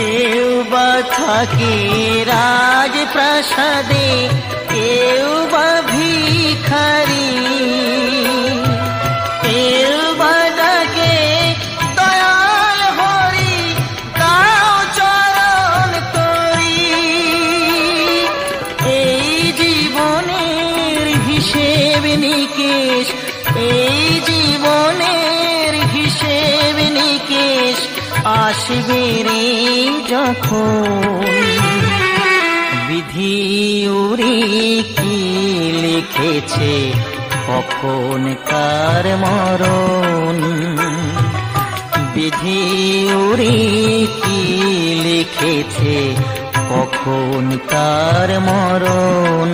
কেউ বা থাকে রাজপ্রাসাদে, কেউ বা ভিখারি, কেউ বা ডাকে দয়াল হরি, কাউ চরণ তরি। এই জীবনের হিসেব নিকেশ, এই জীবনের হিসেব নিকেশ আসবে রে যখন, বিধি উরি কি লিখেছে কখন কার মরণ, বিধি উরি কি লিখেছে কখন কার মরণ।